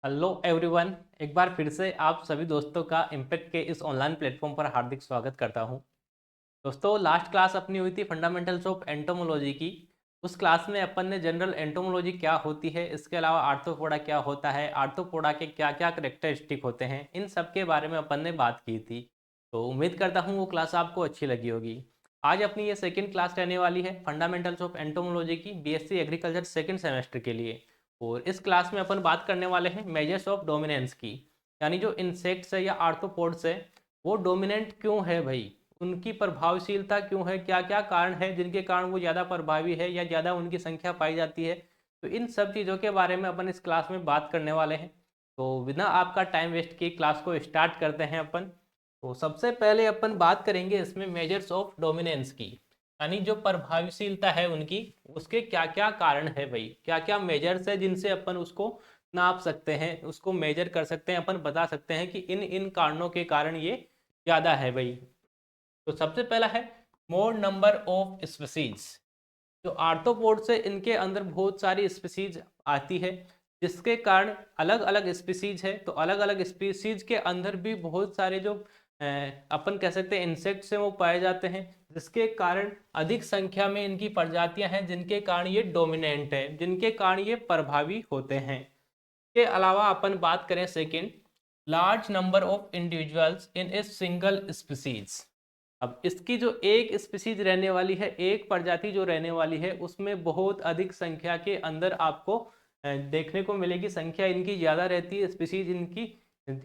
Hello everyone. एक बार फिर से आप सभी दोस्तों का इम्पैक्ट के इस ऑनलाइन प्लेटफॉर्म पर हार्दिक स्वागत करता हूं। दोस्तों, लास्ट क्लास अपनी हुई थी फंडामेंटल्स ऑफ एंटोमोलॉजी की। उस क्लास में अपन ने जनरल एंटोमोलॉजी क्या होती है, इसके अलावा आर्थ्रोपोडा क्या होता है, आर्थ्रोपोडा के क्या क्या करेक्टरिस्टिक होते हैं, इन सब के बारे में अपन ने बात की थी। तो उम्मीद करता हूँ वो क्लास आपको अच्छी लगी होगी। आज अपनी ये सेकेंड क्लास रहने वाली है फंडामेंटल्स ऑफ एंटोमोलॉजी की, बीएससी एग्रीकल्चर सेकेंड सेमेस्टर के लिए। और इस क्लास में अपन बात करने वाले हैं मेजर्स ऑफ डोमिनेंस की। यानी जो इंसेक्ट्स है या आर्थ्रोपोड्स है वो डोमिनेंट क्यों है भाई, उनकी प्रभावशीलता क्यों है, क्या क्या कारण है जिनके कारण वो ज़्यादा प्रभावी है या ज़्यादा उनकी संख्या पाई जाती है। तो इन सब चीज़ों के बारे में अपन इस क्लास में बात करने वाले हैं। तो बिना आपका टाइम वेस्ट किए क्लास को स्टार्ट करते हैं अपन। तो सबसे पहले अपन बात करेंगे इसमें मेजर्स ऑफ डोमिनेंस की, यानी जो प्रभावशीलता है उनकी, उसके क्या क्या कारण है भाई, क्या क्या मेजर्स है जिनसे अपन उसको नाप सकते हैं, उसको मेजर कर सकते हैं, अपन बता सकते हैं कि इन इन कारणों के कारण ये ज़्यादा है भाई। तो सबसे पहला है मोर नंबर ऑफ स्पीसीज। जो आर्थ्रोपोड से इनके अंदर बहुत सारी स्पीसीज आती है, जिसके कारण अलग अलग स्पीसीज है, तो अलग अलग स्पीसीज के अंदर भी बहुत सारे जो अपन कह सकते हैं इंसेक्ट्स हैं वो पाए जाते हैं, जिसके कारण अधिक संख्या में इनकी प्रजातियां हैं, जिनके कारण ये डोमिनेंट है, जिनके कारण ये प्रभावी होते हैं। के अलावा अपन बात करें second, large number of individuals in a single species. अब इसकी जो एक स्पीसीज रहने वाली है, एक प्रजाति जो रहने वाली है, उसमें बहुत अधिक संख्या के अंदर आपको देखने को मिलेगी, संख्या इनकी ज़्यादा रहती है, स्पीसीज इनकी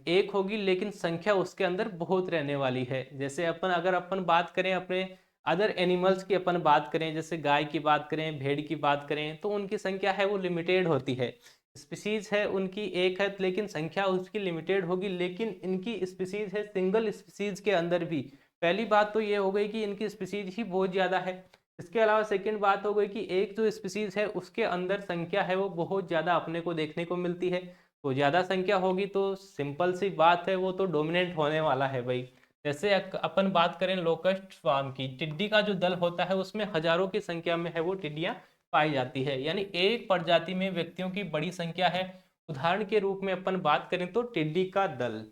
एक होगी लेकिन संख्या उसके अंदर बहुत रहने वाली है। जैसे अपन अगर अपन बात करें अपने अदर एनिमल्स की, अपन बात करें जैसे गाय की बात करें, भेड़ की बात करें, तो उनकी संख्या है वो लिमिटेड होती है। स्पीसीज है उनकी एक है लेकिन संख्या उसकी लिमिटेड होगी, लेकिन इनकी स्पीसीज है सिंगल स्पीसीज के अंदर भी। पहली बात तो ये हो गई कि इनकी स्पीसीज ही बहुत ज़्यादा है। इसके अलावा सेकंड बात हो गई कि एक जो स्पीसीज है उसके अंदर संख्या है वो बहुत ज़्यादा अपने को देखने को मिलती है। तो ज़्यादा संख्या होगी तो सिंपल सी बात है, वो तो डोमिनेंट होने वाला है भाई। जैसे अपन बात करें लोकस्ट स्वार्म की, टिड्डी का जो दल होता है उसमें हजारों की संख्या में है वो टिड्डियां पाई जाती है, यानी एक प्रजाति में व्यक्तियों की बड़ी संख्या है। उदाहरण के रूप में अपन बात करें तो टिड्डी का दल।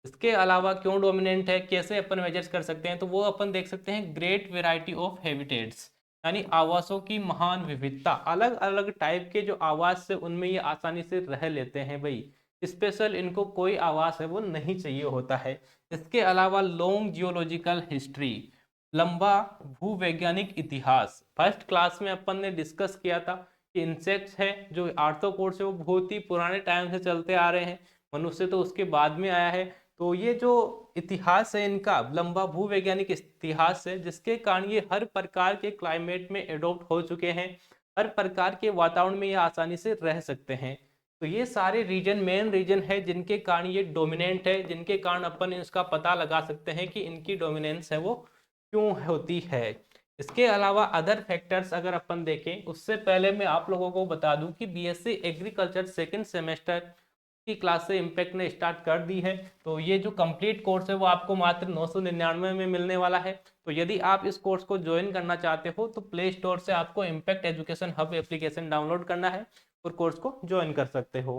इसके अलावा क्यों डोमिनेंट है, कैसे अपन मेजर्स कर सकते हैं, तो वो अपन देख सकते हैं ग्रेट वेराइटी ऑफ हैबिटेट्स, यानी आवासों की महान विविधता, अलग अलग टाइप के जो आवास है उनमें ये आसानी से रह लेते हैं भाई। स्पेशल इनको कोई आवास है वो नहीं चाहिए होता है। इसके अलावा लॉन्ग जियोलॉजिकल हिस्ट्री, लंबा भूवैज्ञानिक इतिहास। फर्स्ट क्लास में अपन ने डिस्कस किया था कि इंसेक्ट्स है जो आर्थ्रोपोड्स है वो बहुत ही पुराने टाइम से चलते आ रहे हैं, मनुष्य तो उसके बाद में आया है। तो ये जो इतिहास है इनका लंबा भूवैज्ञानिक इतिहास है, जिसके कारण ये हर प्रकार के क्लाइमेट में एडॉप्ट हो चुके हैं, हर प्रकार के वातावरण में ये आसानी से रह सकते हैं। तो ये सारे रीजन मेन रीजन है जिनके कारण ये डोमिनेंट है, जिनके कारण अपन इसका पता लगा सकते हैं कि इनकी डोमिनेंस है वो क्यों होती है। इसके अलावा अदर फैक्टर्स अगर अपन देखें, उससे पहले मैं आप लोगों को बता दूं कि बीएससी एग्रीकल्चर सेकंड सेमेस्टर की क्लास से इम्पैक्ट ने स्टार्ट कर दी है। तो ये जो कंप्लीट कोर्स है वो आपको मात्र 999 में मिलने वाला है। तो यदि आप इस कोर्स को ज्वाइन करना चाहते हो तो प्ले स्टोर से आपको impact education hub application download करना है और कोर्स को ज्वाइन कर सकते हो।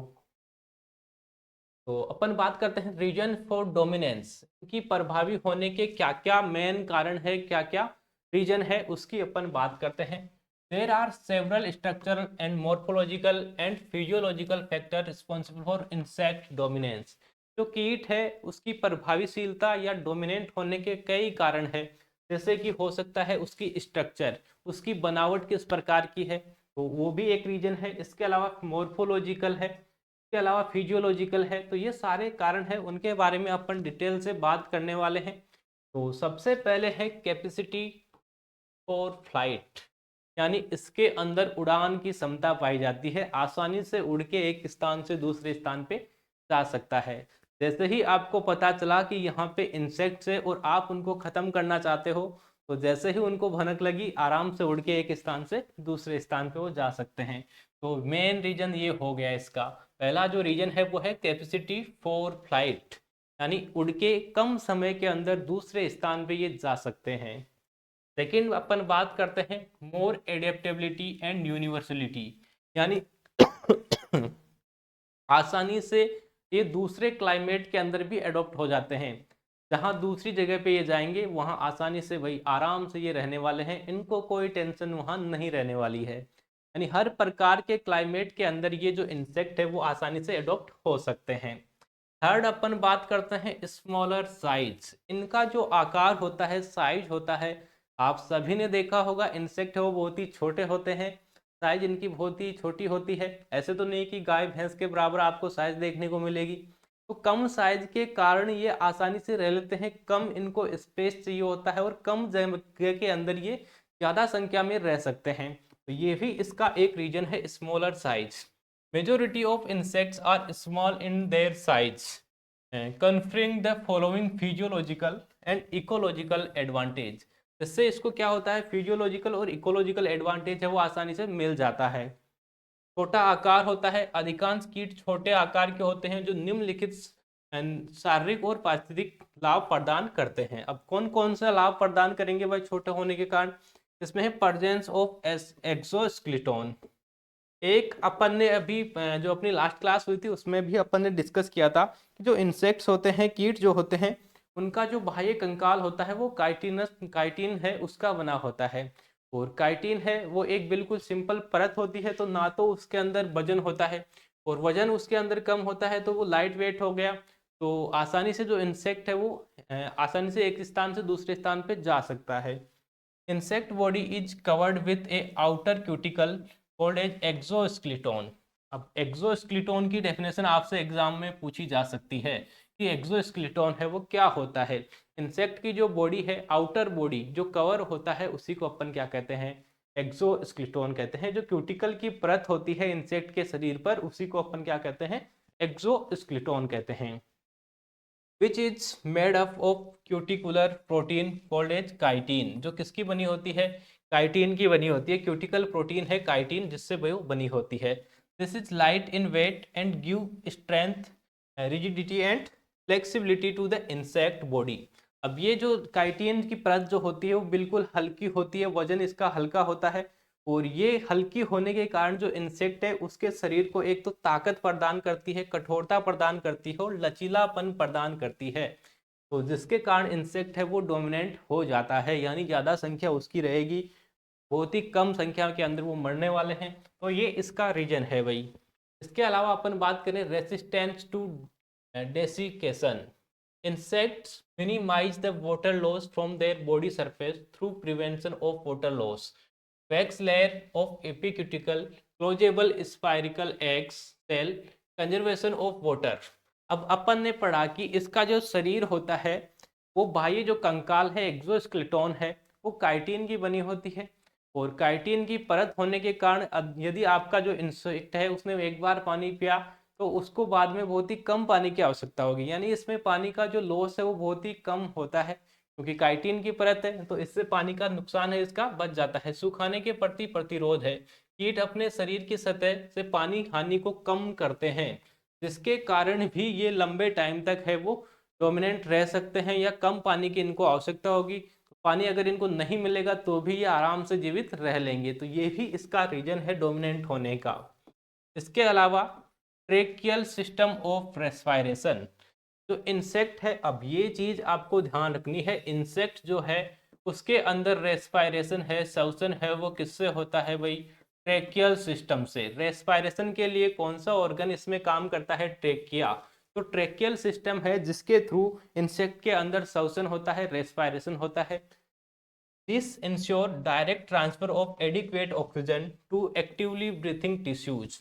तो अपन बात करते हैं रीजन फॉर डोमिनेंस की प्रभावी होने के क्या क्या मेन कारण है, क्या क्या रीजन है, उसकी अपन बात करते हैं। There are several structural and morphological and physiological factor responsible for insect dominance. जो कीट है उसकी प्रभावीशीलता या डोमिनेंट होने के कई कारण है। जैसे कि हो सकता है उसकी स्ट्रक्चर, उसकी बनावट किस प्रकार की है, तो वो भी एक रीजन है। इसके अलावा मोर्फोलॉजिकल है, के अलावा फिजियोलॉजिकल है। तो ये सारे कारण हैं, उनके बारे में अपन डिटेल से बात करने वाले हैं। तो सबसे पहले है कैपेसिटी फॉर फ्लाइट, यानी इसके अंदर उड़ान की क्षमता पाई जाती है, आसानी से उड़ के एक स्थान से दूसरे स्थान पे जा सकता है। जैसे ही आपको पता चला कि यहाँ पे इंसेक्ट्स है और आप उनको खत्म करना चाहते हो, तो जैसे ही उनको भनक लगी आराम से उड़ के एक स्थान से दूसरे स्थान पे वो जा सकते हैं। तो मेन रीजन ये हो गया इसका। पहला जो रीजन है वो है कैपेसिटी फॉर फ्लाइट, यानी उड़ के कम समय के अंदर दूसरे स्थान पे ये जा सकते हैं। सेकेंड अपन बात करते हैं मोर एडेप्टेबिलिटी एंड यूनिवर्सलिटी, यानी आसानी से ये दूसरे क्लाइमेट के अंदर भी एडॉप्ट हो जाते हैं। जहाँ दूसरी जगह पे ये जाएंगे वहाँ आसानी से भाई आराम से ये रहने वाले हैं, इनको कोई टेंशन वहाँ नहीं रहने वाली है। यानी हर प्रकार के क्लाइमेट के अंदर ये जो इंसेक्ट है वो आसानी से एडॉप्ट हो सकते हैं। थर्ड अपन बात करते हैं स्मॉलर साइज। इनका जो आकार होता है, साइज होता है, आप सभी ने देखा होगा इंसेक्ट है वो बहुत ही छोटे होते हैं, साइज इनकी बहुत ही छोटी होती है। ऐसे तो नहीं कि गाय भैंस के बराबर आपको साइज देखने को मिलेगी। तो कम साइज के कारण ये आसानी से रह लेते हैं, कम इनको स्पेस चाहिए होता है और कम जगह के अंदर ये ज़्यादा संख्या में रह सकते हैं। तो ये भी इसका एक रीजन है, smaller size. Majority of insects are small in their size, conferring the following physiological and ecological advantage। इससे इसको क्या होता है, फिजियोलॉजिकल और इकोलॉजिकल एडवांटेज है वो आसानी से मिल जाता है। छोटा आकार होता है, अधिकांश कीट छोटे आकार के होते हैं जो निम्नलिखित शारीरिक और पारिस्थितिक लाभ प्रदान करते हैं। अब कौन कौन सा लाभ प्रदान करेंगे भाई छोटे होने के कारण? इसमें है प्रेजेंस ऑफ एक्सोस्केलेटन। एक अपन ने अभी जो अपनी लास्ट क्लास हुई थी उसमें भी अपन ने डिस्कस किया था कि जो इंसेक्ट्स होते हैं, कीट जो होते हैं, उनका जो बाह्य कंकाल होता है वो काइटिन है उसका बना होता है। और काइटिन है वो एक बिल्कुल सिंपल परत होती है, तो ना तो उसके अंदर वजन होता है, और वजन उसके अंदर कम होता है तो वो लाइट वेट हो गया। तो आसानी से जो इंसेक्ट है वो आसानी से एक स्थान से दूसरे स्थान पे जा सकता है। Insect body is covered with a outer cuticle called as exoskeleton। अब एक्सोस्केलेटन की डेफिनेशन आपसे एग्जाम में पूछी जा सकती है कि एक्सोस्केलेटन है वो क्या होता है। इंसेक्ट की जो बॉडी है, आउटर बॉडी जो कवर होता है, उसी को अपन क्या कहते हैं, एक्सोस्केलेटन कहते हैं। जो क्यूटिकल की परत होती है इंसेक्ट के शरीर पर, उसी को अपन क्या कहते हैं, एक्सोस्केलेटन कहते हैं। Which is made up of cuticular protein called as chitin. जो किसकी बनी होती है, काइटिन की बनी होती है। क्यूटिकल प्रोटीन है काइटिन जिससे वो बनी होती है। This is light in weight and give strength, rigidity and flexibility to the insect body. अब ये जो काइटिन की परत जो होती है वो बिल्कुल हल्की होती है, वजन इसका हल्का होता है, और ये हल्की होने के कारण जो इंसेक्ट है उसके शरीर को एक तो ताकत प्रदान करती है, कठोरता प्रदान करती है और लचीलापन प्रदान करती है। तो जिसके कारण इंसेक्ट है वो डोमिनेंट हो जाता है, यानी ज़्यादा संख्या उसकी रहेगी, बहुत ही कम संख्या के अंदर वो मरने वाले हैं। तो ये इसका रीजन है भाई। इसके अलावा अपन बात करें resistance to desiccation. Insects minimize the water loss from their body surface through prevention of water loss. Wax layer of epicuticle closable spiracle eggs cell conservation of water. अब अपन ने पढ़ा कि इसका जो शरीर होता है वो बाह्य जो कंकाल है, एक्सोस्केलेटन है, वो काइटिन की बनी होती है। और काइटिन की परत होने के कारण यदि आपका जो इंसेक्ट है उसने एक बार पानी पिया तो उसको बाद में बहुत ही कम पानी की आवश्यकता होगी, यानी इसमें पानी का जो लॉस है वो बहुत ही कम होता है, क्योंकि काइटिन की परत है तो इससे पानी का नुकसान है इसका बच जाता है। सुखाने के प्रति प्रतिरोध है। कीट अपने शरीर की सतह से पानी हानि को कम करते हैं, जिसके कारण भी ये लंबे टाइम तक है वो डोमिनेंट रह सकते हैं, या कम पानी की इनको आवश्यकता होगी, पानी अगर इनको नहीं मिलेगा तो भी ये आराम से जीवित रह लेंगे। तो ये भी इसका रीजन है डोमिनेंट होने का। इसके अलावा ट्रेकियल सिस्टम ऑफ रेस्पायरेशन। जो इंसेक्ट है, अब ये चीज आपको ध्यान रखनी है, इंसेक्ट जो है उसके अंदर रेस्पायरेशन है, श्वसन है, वो किससे होता है भाई, ट्रेकियल सिस्टम से। रेस्पायरेशन के लिए कौन सा ऑर्गन इसमें काम करता है, ट्रेकिया। तो ट्रेकियल सिस्टम है जिसके थ्रू इंसेक्ट के अंदर श्वसन होता है, रेस्पायरेशन होता है। This ensure direct transfer of adequate oxygen to actively breathing tissues.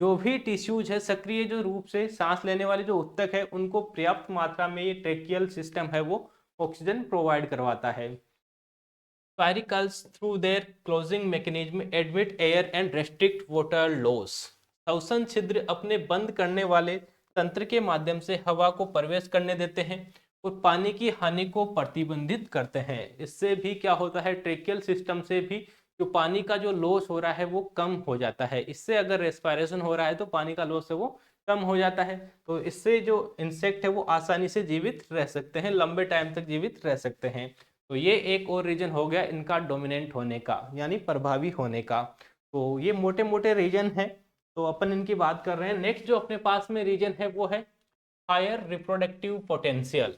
जो भी टिश्यूज है, सक्रिय जो रूप से सांस लेने वाले जो उत्तक है, उनको पर्याप्त मात्रा में ये ट्रेकियल सिस्टम है वो ऑक्सीजन प्रोवाइड करवाता है। Spiracles through their closing mechanism admit air and restrict water loss. श्वसन छिद्र अपने बंद करने वाले तंत्र के माध्यम से हवा को प्रवेश करने देते हैं और पानी की हानि को प्रतिबंधित करते हैं। इससे भी क्या होता है, ट्रेकियल सिस्टम से भी जो पानी का जो लॉस हो रहा है वो कम हो जाता है। इससे अगर रेस्पायरेशन हो रहा है तो पानी का लॉस है वो कम हो जाता है। तो इससे जो इंसेक्ट है वो आसानी से जीवित रह सकते हैं, लंबे टाइम तक जीवित रह सकते हैं। तो ये एक और रीजन हो गया इनका डोमिनेंट होने का, यानी प्रभावी होने का। तो ये मोटे मोटे रीजन है तो अपन इनकी बात कर रहे हैं। नेक्स्ट जो अपने पास में रीजन है वो है हायर रिप्रोडक्टिव पोटेंशियल।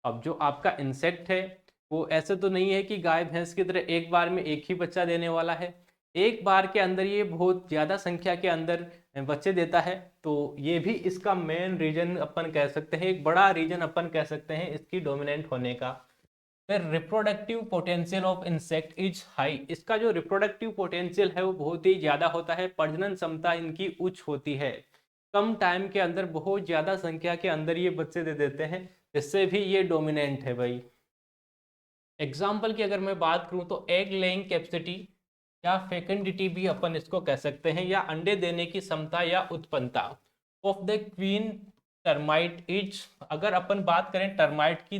अब जो आपका इंसेक्ट है वो ऐसे तो नहीं है कि गाय भैंस की तरह एक बार में एक ही बच्चा देने वाला है। एक बार के अंदर ये बहुत ज़्यादा संख्या के अंदर बच्चे देता है। तो ये भी इसका मेन रीजन अपन कह सकते हैं, एक बड़ा रीजन अपन कह सकते हैं इसकी डोमिनेंट होने का। फिर reproductive potential of insect is high. इसका जो रिप्रोडक्टिव पोटेंशियल है वो बहुत ही ज़्यादा होता है, प्रजनन क्षमता इनकी उच्च होती है। कम टाइम के अंदर बहुत ज़्यादा संख्या के अंदर ये बच्चे दे देते हैं, इससे भी ये डोमिनेंट है भाई। एग्जाम्पल की अगर मैं बात करूं तो एग लेइंग कैपेसिटी या फेकेंडिटी भी अपन इसको कह सकते हैं, या अंडे देने की क्षमता या उत्पन्नता of the queen termite is. अगर अपन बात करें टर्माइट की,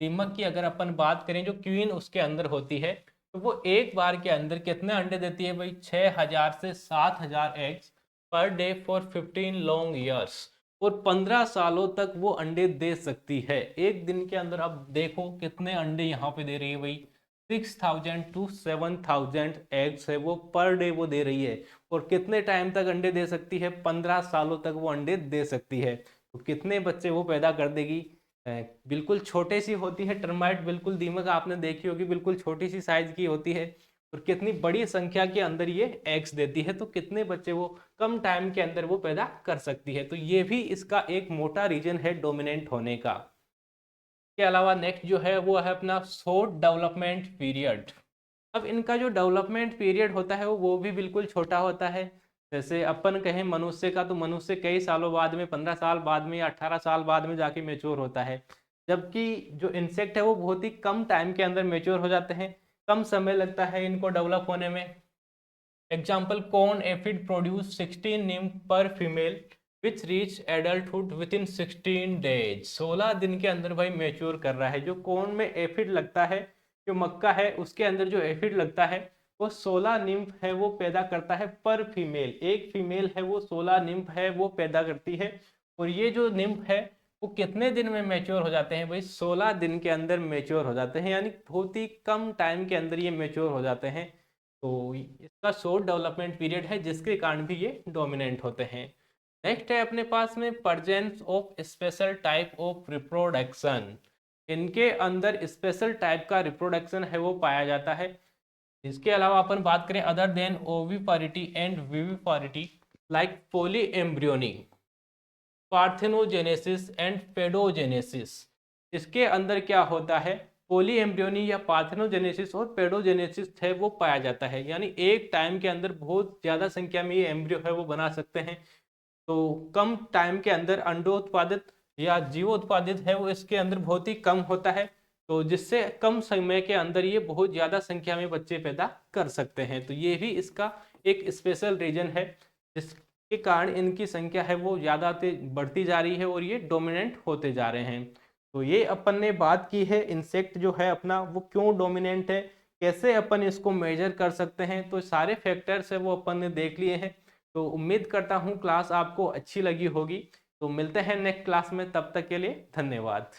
दीमक की अगर अपन बात करें, जो क्वीन उसके अंदर होती है, तो वो एक बार के अंदर कितने अंडे देती है भाई? 6000 से 7000 eggs per day for 15 long years. और 15 सालों तक वो अंडे दे सकती है एक दिन के अंदर। अब देखो कितने अंडे यहाँ पे दे रही है भाई, 6000 to 7000 एग्स है वो पर डे वो दे रही है। और कितने टाइम तक अंडे दे सकती है? 15 सालों तक वो अंडे दे सकती है। तो कितने बच्चे वो पैदा कर देगी? बिल्कुल छोटे सी होती है टर्माइट, बिल्कुल दीमक आपने देखी होगी, बिल्कुल छोटी सी साइज की होती है। और कितनी बड़ी संख्या के अंदर ये एग्स देती है, तो कितने बच्चे वो कम टाइम के अंदर वो पैदा कर सकती है। तो ये भी इसका एक मोटा रीजन है डोमिनेंट होने का। के अलावा नेक्स्ट जो है वो है अपना शॉर्ट डेवलपमेंट पीरियड। अब इनका जो डेवलपमेंट पीरियड होता है वो भी बिल्कुल छोटा होता है। जैसे अपन कहें मनुष्य का, तो मनुष्य कई सालों बाद में, 15 साल बाद में या 18 साल बाद में जाके मेच्योर होता है। जबकि जो इंसेक्ट है वो बहुत ही कम टाइम के अंदर मेच्योर हो जाते हैं, कम समय लगता है इनको डेवलप होने में। एग्जाम्पल, कॉर्न एफिड प्रोड्यूस 16 नीम पर female which reach adulthood with in 16 days. 16 दिन के अंदर भाई मेच्योर कर रहा है। जो कॉर्न में एफिड लगता है, जो मक्का है उसके अंदर जो एफिड लगता है, वो 16 निम्फ है वो पैदा करता है पर फीमेल। एक फीमेल है वो 16 निम्फ है वो पैदा करती है। और ये जो निम्फ है वो कितने दिन में मेच्योर हो जाते हैं भाई? 16 दिन के अंदर मेच्योर हो जाते हैं, यानी बहुत ही कम टाइम के अंदर ये मेच्योर हो जाते हैं। तो इसका शॉर्ट डेवलपमेंट पीरियड है, जिसके कारण भी ये डोमिनेंट होते हैं। नेक्स्ट है अपने पास में presence of special type of reproduction. इनके अंदर स्पेशल टाइप का रिप्रोडक्शन है वो पाया जाता है। इसके अलावा अपन बात करें other than oviparity and viviparity, like polyembryony, parthenogenesis and paedogenesis. इसके अंदर क्या होता है? पॉली एम्ब्रियोनी या पार्थेनोजेनेसिस और पेडोजेनेसिस है वो पाया जाता है, यानी एक टाइम के अंदर बहुत ज़्यादा संख्या में ये एम्ब्रियो है वो बना सकते हैं। तो कम टाइम के अंदर अंडोत्पादित या जीवोत्पादित है वो इसके अंदर बहुत ही कम होता है। तो जिससे कम समय के अंदर ये बहुत ज़्यादा संख्या में बच्चे पैदा कर सकते हैं। तो ये भी इसका एक स्पेशल रीजन है, जिसके कारण इनकी संख्या है वो ज़्यादा बढ़ती जा रही है और ये डोमिनेंट होते जा रहे हैं। तो ये अपन ने बात की है इंसेक्ट जो है अपना वो क्यों डोमिनेंट है, कैसे अपन इसको मेजर कर सकते हैं। तो सारे फैक्टर्स है वो अपन ने देख लिए हैं। तो उम्मीद करता हूँ क्लास आपको अच्छी लगी होगी। तो मिलते हैं नेक्स्ट क्लास में, तब तक के लिए धन्यवाद।